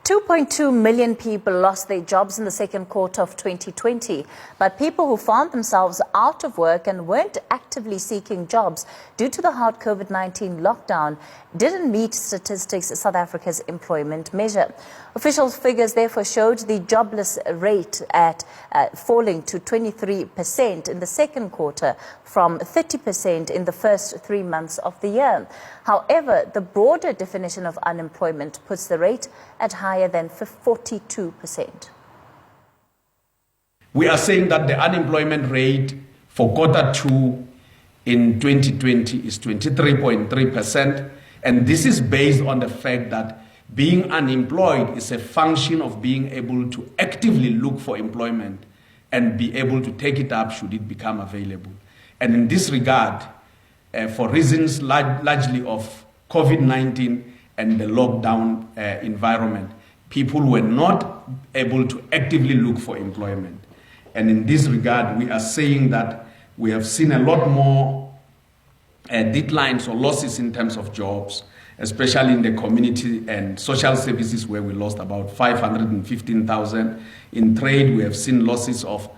2.2 million people lost their jobs in the second quarter of 2020, but people who found themselves out of work and weren't actively seeking jobs due to the hard COVID-19 lockdown didn't meet statistics South Africa's employment measure. Official figures therefore showed the jobless rate at falling to 23% in the second quarter from 30% in the first 3 months of the year. However, the broader definition of unemployment puts the rate at higher than 42%. We are saying that the unemployment rate for quarter 2 in 2020 is 23.3%, and this is based on the fact that being unemployed is a function of being able to actively look for employment and be able to take it up should it become available. And in this regard, for reasons largely of COVID-19 and the lockdown environment, people were not able to actively look for employment. And in this regard, we are saying that we have seen a lot more declines or losses in terms of jobs, especially in the community and social services, where we lost about 515,000. In trade, we have seen losses of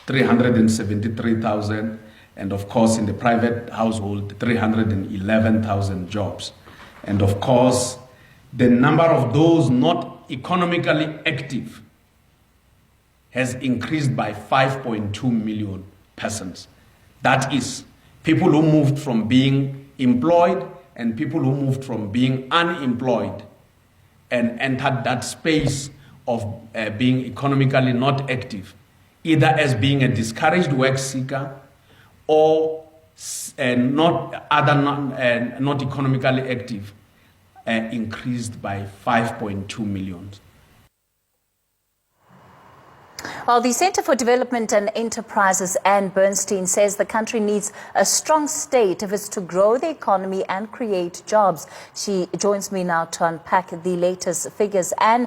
373,000. And of course, in the private household, 311,000 jobs. And of course, the number of those not economically active has increased by 5.2 million persons. That is, people who moved from being employed and people who moved from being unemployed and entered that space of being economically not active, either as being a discouraged work seeker or not economically active, increased by 5.2 million. Well, the Center for Development and Enterprises and Bernstein says the country needs a strong state if it's to grow the economy and create jobs. She joins me now to unpack the latest figures. And,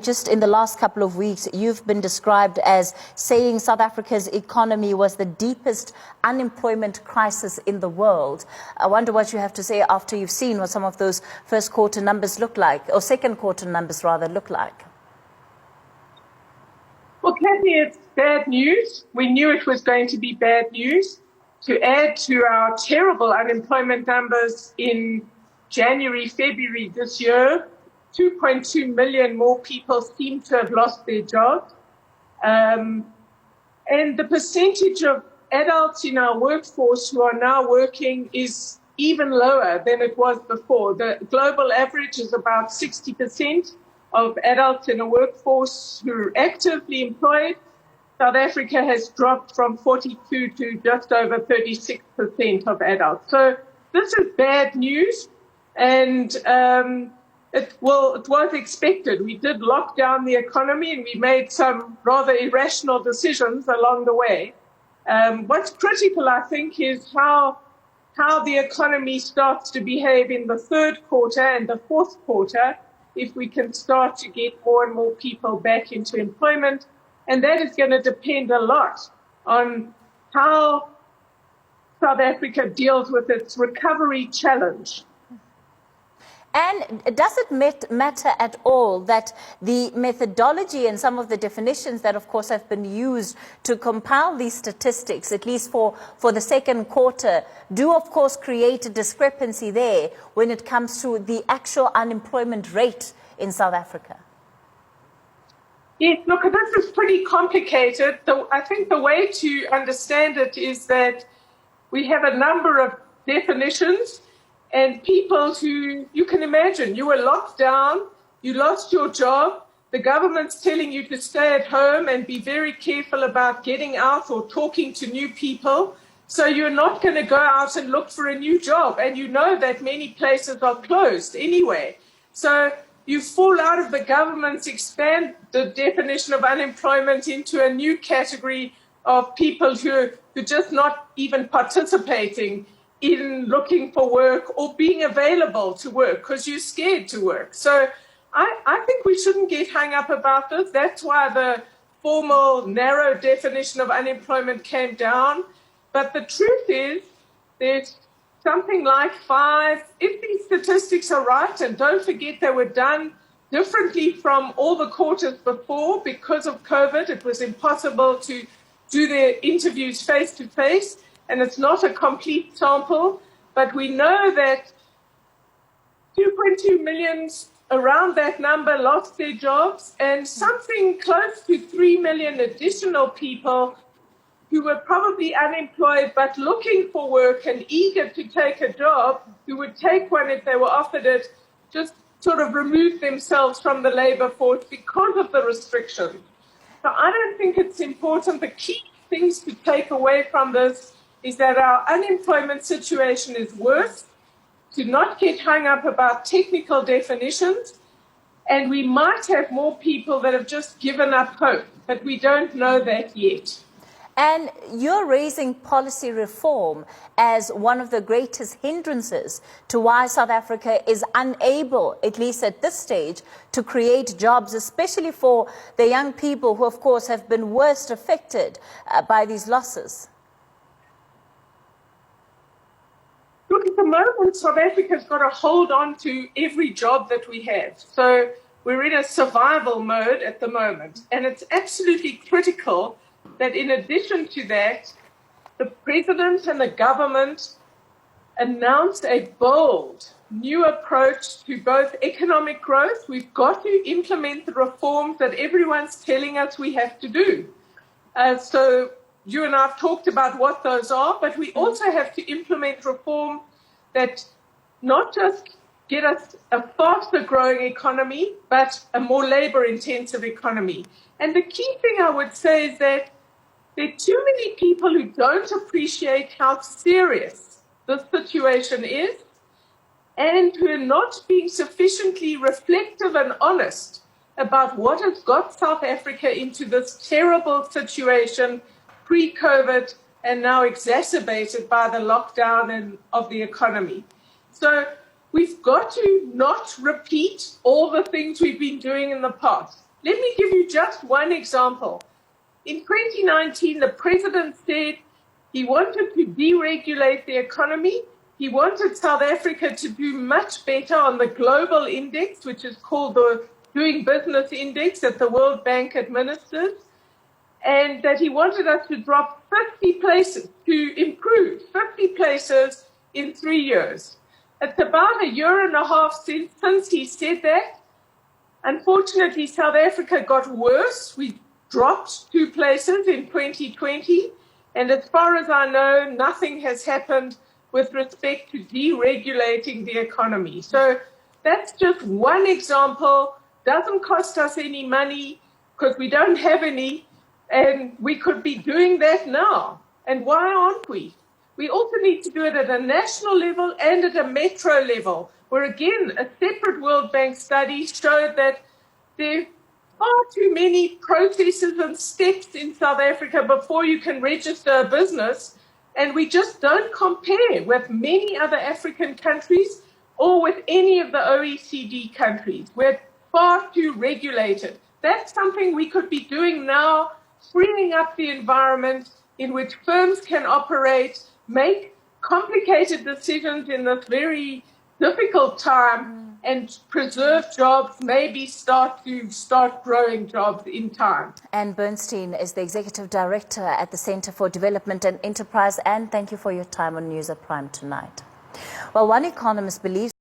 just in the last couple of weeks, you've been described as saying South Africa's economy was the deepest unemployment crisis in the world. I wonder what you have to say after you've seen what some of those first quarter numbers look like, or second quarter numbers rather look like. Well, Cathy, it's bad news. We knew it was going to be bad news. To add to our terrible unemployment numbers in January, February this year, 2.2 million more people seem to have lost their jobs. And the percentage of adults in our workforce who are now working is even lower than it was before. The global average is about 60%. Of adults in a workforce who are actively employed. South Africa has dropped from 42 to just over 36% of adults. So this is bad news, and it was expected. We did lock down the economy, and we made some rather irrational decisions along the way. What's critical, I think, is how the economy starts to behave in the third quarter and the fourth quarter, if we can start to get more and more people back into employment. And that is going to depend a lot on how South Africa deals with its recovery challenge. And does it matter at all that the methodology and some of the definitions that, of course, have been used to compile these statistics, at least for the second quarter, do, of course, create a discrepancy there when it comes to the actual unemployment rate in South Africa? Yes, look, this is pretty complicated. I think the way to understand it is that we have a number of definitions. And people who, you can imagine, you were locked down, you lost your job, the government's telling you to stay at home and be very careful about getting out or talking to new people. So you're not going to go out and look for a new job. And you know that many places are closed anyway. So you fall out of the government's expand the definition of unemployment into a new category of people who are just not even participating in looking for work or being available to work because you're scared to work. So I think we shouldn't get hung up about this. That's why the formal, narrow definition of unemployment came down. But the truth is, there's something like if these statistics are right, and don't forget they were done differently from all the quarters before. Because of COVID, it was impossible to do the interviews face to face, and it's not a complete sample, but we know that 2.2 million, around that number, lost their jobs, and something close to 3 million additional people who were probably unemployed but looking for work and eager to take a job, who would take one if they were offered it, just sort of removed themselves from the labor force because of the restrictions. So I don't think it's important. The key things to take away from this is that our unemployment situation is worse, to not get hung up about technical definitions, and we might have more people that have just given up hope, but we don't know that yet. And you're raising policy reform as one of the greatest hindrances to why South Africa is unable, at least at this stage, to create jobs, especially for the young people who, of course, have been worst affected by these losses. Look, at the moment, South Africa's got to hold on to every job that we have. So we're in a survival mode at the moment, and it's absolutely critical that in addition to that, the president and the government announced a bold new approach to both economic growth. We've got to implement the reforms that everyone's telling us we have to do. So you and I have talked about what those are, but we also have to implement reform that not just get us a faster growing economy, but a more labor intensive economy. And the key thing I would say is that there are too many people who don't appreciate how serious this situation is, and who are not being sufficiently reflective and honest about what has got South Africa into this terrible situation pre-COVID and now exacerbated by the lockdown of the economy. So we've got to not repeat all the things we've been doing in the past. Let me give you just one example. In 2019, the president said he wanted to deregulate the economy. He wanted South Africa to do much better on the global index, which is called the Doing Business Index that the World Bank administers, and that he wanted us to drop 50 places, to improve 50 places in 3 years. It's about a year and a half since he said that. Unfortunately, South Africa got worse. We dropped 2 places in 2020, and as far as I know, nothing has happened with respect to deregulating the economy. So that's just one example. Doesn't cost us any money because we don't have any, and we could be doing that now. And why aren't we? We also need to do it at a national level and at a metro level, where again, a separate World Bank study showed that there are too many processes and steps in South Africa before you can register a business, and we just don't compare with many other African countries or with any of the OECD countries. We're far too regulated. That's something we could be doing now, freeing up the environment in which firms can operate, make complicated decisions in this very difficult time, and preserve jobs, maybe start growing jobs in time. And Bernstein is the Executive Director at the Center for Development and Enterprise. And thank you for your time on News at Prime tonight. Well, one economist believes